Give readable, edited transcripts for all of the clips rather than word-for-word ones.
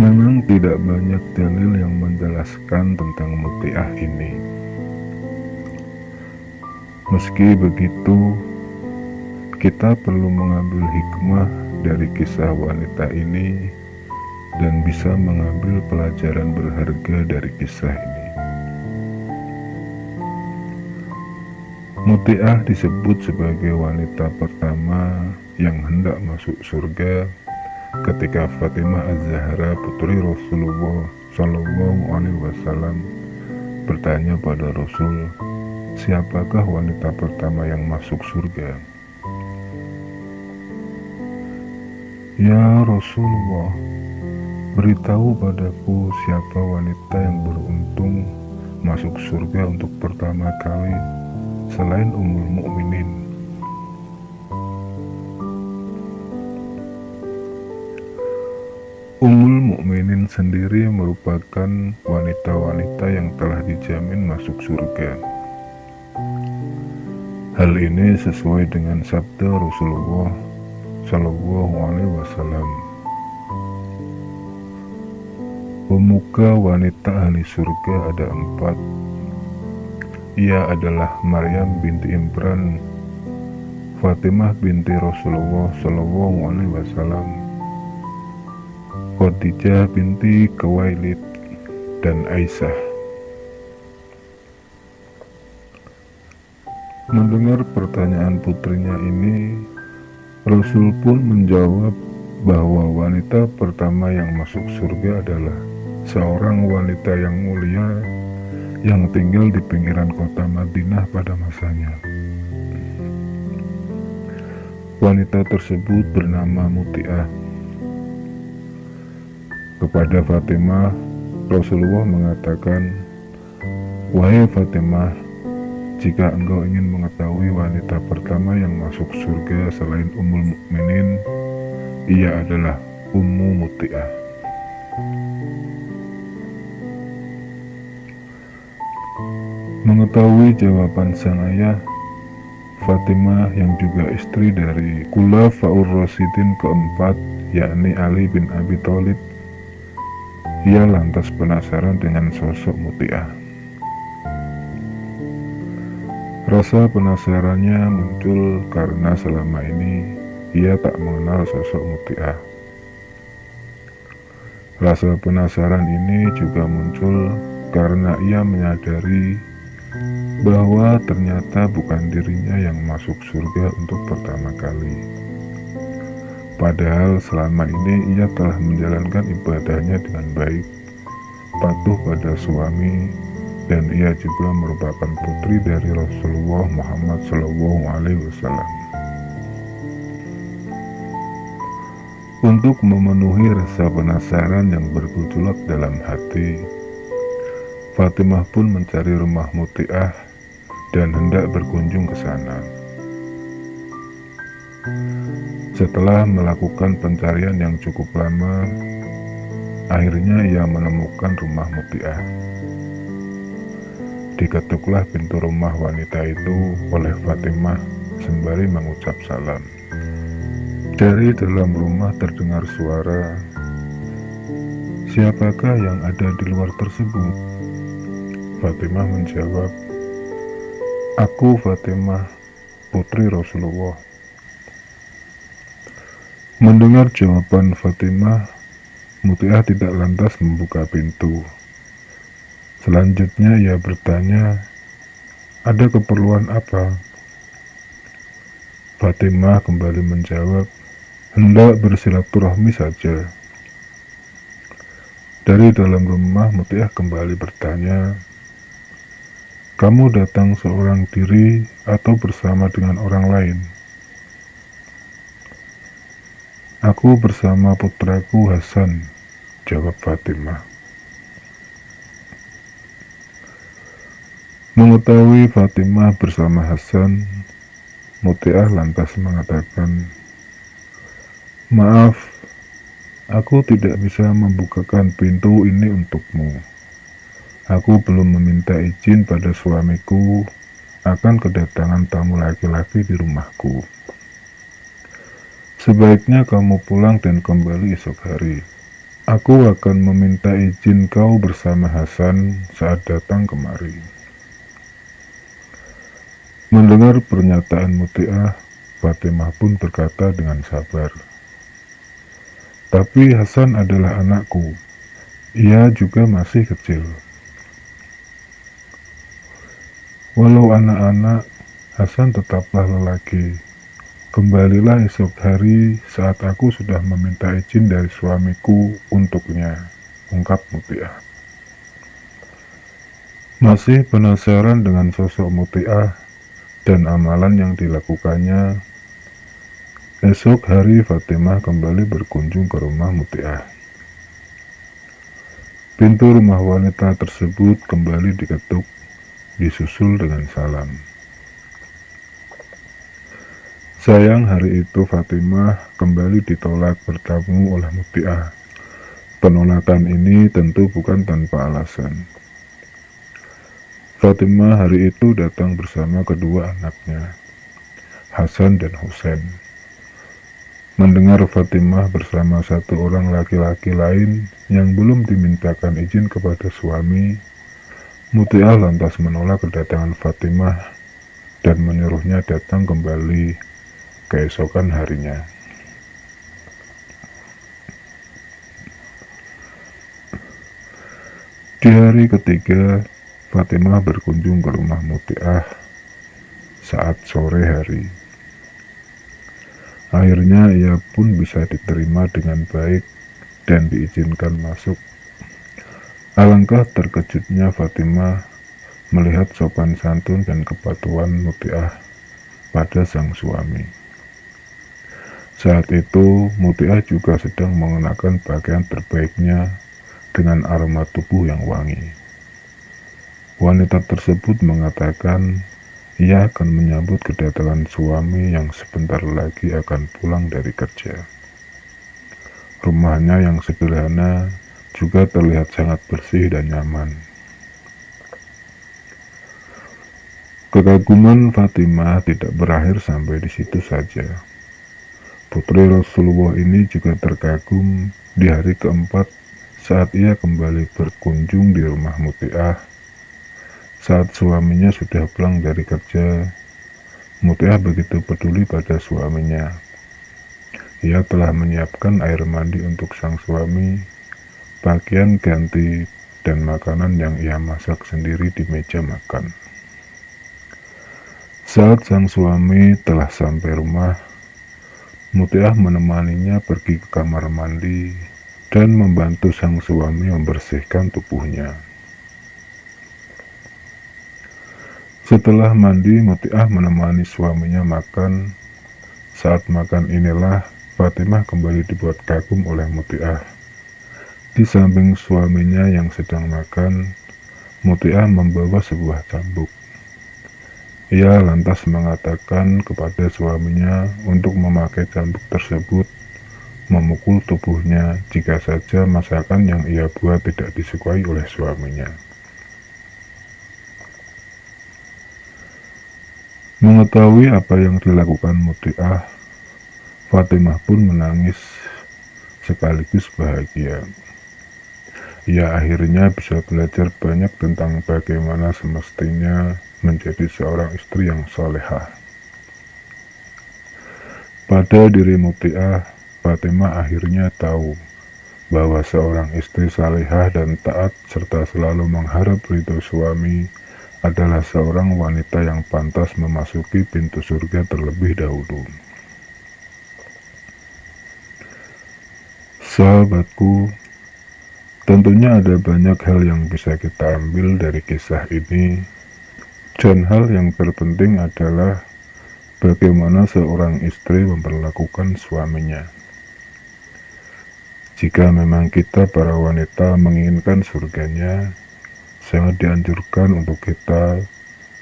Memang tidak banyak dalil yang menjelaskan tentang mutiah ini. Meski begitu, kita perlu mengambil hikmah dari kisah wanita ini dan bisa mengambil pelajaran berharga dari kisah ini. Mutiah disebut sebagai wanita pertama yang hendak masuk surga ketika Fatimah Az-Zahra putri Rasulullah Shallallahu Alaihi Wasallam bertanya pada Rasul, siapakah wanita pertama yang masuk surga? Ya Rasulullah, beritahu padaku siapa wanita yang beruntung masuk surga untuk pertama kali selain Ummul Mukminin. Ummul Mukminin sendiri merupakan wanita-wanita yang telah dijamin masuk surga. Hal ini sesuai dengan sabda Rasulullah Shallallahu Alaihi Wasallam. Pemuka wanita ahli surga ada 4. Ia adalah Maryam binti Imran, Fatimah binti Rasulullah Shallallahu Alaihi Wasallam, Khadijah binti Khuwailid, dan Aisyah. Mendengar pertanyaan putrinya ini, Rasul pun menjawab bahwa wanita pertama yang masuk surga adalah seorang wanita yang mulia yang tinggal di pinggiran kota Madinah pada masanya. Wanita tersebut bernama Mutiah. Kepada Fatimah, Rasulullah mengatakan, "Wahai Fatimah, jika engkau ingin mengetahui wanita pertama yang masuk surga selain Ummul Mukminin, ia adalah Ummu Mutiah." Mengetahui jawaban sang ayah, Fatimah yang juga istri dari Khulafaur Rasyidin keempat, yakni Ali bin Abi Thalib, ia lantas penasaran dengan sosok Mutiah. Rasa penasarannya muncul karena selama ini ia tak mengenal sosok Mutiah. Rasa penasaran ini juga muncul karena ia menyadari bahwa ternyata bukan dirinya yang masuk surga untuk pertama kali. Padahal selama ini ia telah menjalankan ibadahnya dengan baik, patuh pada suami, dan ia juga merupakan putri dari Rasulullah Muhammad SAW. Untuk memenuhi rasa penasaran yang bergejolak dalam hati, Fatimah pun mencari rumah Mutiah dan hendak berkunjung ke sana. Setelah melakukan pencarian yang cukup lama, akhirnya ia menemukan rumah Mutiah. Diketuklah pintu rumah wanita itu oleh Fatimah sembari mengucap salam. Dari dalam rumah terdengar suara, "Siapakah yang ada di luar tersebut?" Fatimah menjawab, "Aku Fatimah, putri Rasulullah." Mendengar jawaban Fatimah, Mutiah tidak lantas membuka pintu. Selanjutnya ia bertanya, "Ada keperluan apa?" Fatimah kembali menjawab, "Hendak bersilaturahmi saja." Dari dalam rumah, Mutiah kembali bertanya, "Kamu datang seorang diri atau bersama dengan orang lain?" "Aku bersama putraku Hasan," jawab Fatimah. Mengetahui Fatimah bersama Hasan, Mutiah lantas mengatakan, "Maaf, aku tidak bisa membukakan pintu ini untukmu. Aku belum meminta izin pada suamiku akan kedatangan tamu laki-laki di rumahku. Sebaiknya kamu pulang dan kembali esok hari. Aku akan meminta izin kau bersama Hasan saat datang kemari." Mendengar pernyataan Mutiah, Fatimah pun berkata dengan sabar, "Tapi Hasan adalah anakku. Ia juga masih kecil." "Walau anak-anak, Hasan tetaplah lelaki. Kembalilah esok hari saat aku sudah meminta izin dari suamiku untuknya," ungkap Mutiah. Masih penasaran dengan sosok Mutiah dan amalan yang dilakukannya, esok hari Fatimah kembali berkunjung ke rumah Mutiah. Pintu rumah wanita tersebut kembali diketuk, disusul dengan salam. Sayang hari itu Fatimah kembali ditolak bertamu oleh Mutiah. Penolakan ini tentu bukan tanpa alasan. Fatimah hari itu datang bersama kedua anaknya, Hasan dan Husain. Mendengar Fatimah bersama satu orang laki-laki lain yang belum dimintakan izin kepada suami, Mutiah lantas menolak kedatangan Fatimah dan menyuruhnya datang kembali keesokan harinya. Di hari ketiga, Fatimah berkunjung ke rumah Mutiah saat sore hari. Akhirnya ia pun bisa diterima dengan baik dan diizinkan masuk. Alangkah terkejutnya Fatimah melihat sopan santun dan kepatuhan Mutiah pada sang suami. Saat itu Mutiah juga sedang mengenakan pakaian terbaiknya dengan aroma tubuh yang wangi. Wanita tersebut mengatakan ia akan menyambut kedatangan suami yang sebentar lagi akan pulang dari kerja. Rumahnya yang sederhana juga terlihat sangat bersih dan nyaman. Kekaguman Fatimah tidak berakhir sampai di situ saja. Putri Rasulullah ini juga terkagum di hari keempat saat ia kembali berkunjung di rumah Mutiah. Saat suaminya sudah pulang dari kerja, Mutiah begitu peduli pada suaminya. Ia telah menyiapkan air mandi untuk sang suami, pakaian ganti, dan makanan yang ia masak sendiri di meja makan. Saat sang suami telah sampai rumah, Mutiah menemaninya pergi ke kamar mandi dan membantu sang suami membersihkan tubuhnya. Setelah mandi, Mutiah menemani suaminya makan. Saat makan inilah Fatimah kembali dibuat kagum oleh Mutiah. Di samping suaminya yang sedang makan, Mutiah membawa sebuah cambuk. Ia lantas mengatakan kepada suaminya untuk memakai cambuk tersebut, memukul tubuhnya jika saja masakan yang ia buat tidak disukai oleh suaminya. Mengetahui apa yang dilakukan Mutiah, Fatimah pun menangis sekaligus bahagia. Ia akhirnya bisa belajar banyak tentang bagaimana semestinya menjadi seorang istri yang salehah. Pada diri Mutiah, Fatimah akhirnya tahu bahwa seorang istri salehah dan taat serta selalu mengharap ridho suami adalah seorang wanita yang pantas memasuki pintu surga terlebih dahulu. Sahabatku, tentunya ada banyak hal yang bisa kita ambil dari kisah ini, dan hal yang terpenting adalah bagaimana seorang istri memperlakukan suaminya. Jika memang kita para wanita menginginkan surganya, sangat dianjurkan untuk kita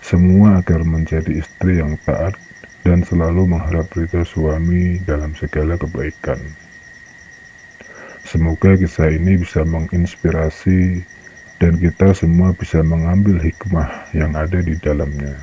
semua agar menjadi istri yang taat dan selalu mengharap ridho suami dalam segala kebaikan. Semoga kisah ini bisa menginspirasi dan kita semua bisa mengambil hikmah yang ada di dalamnya.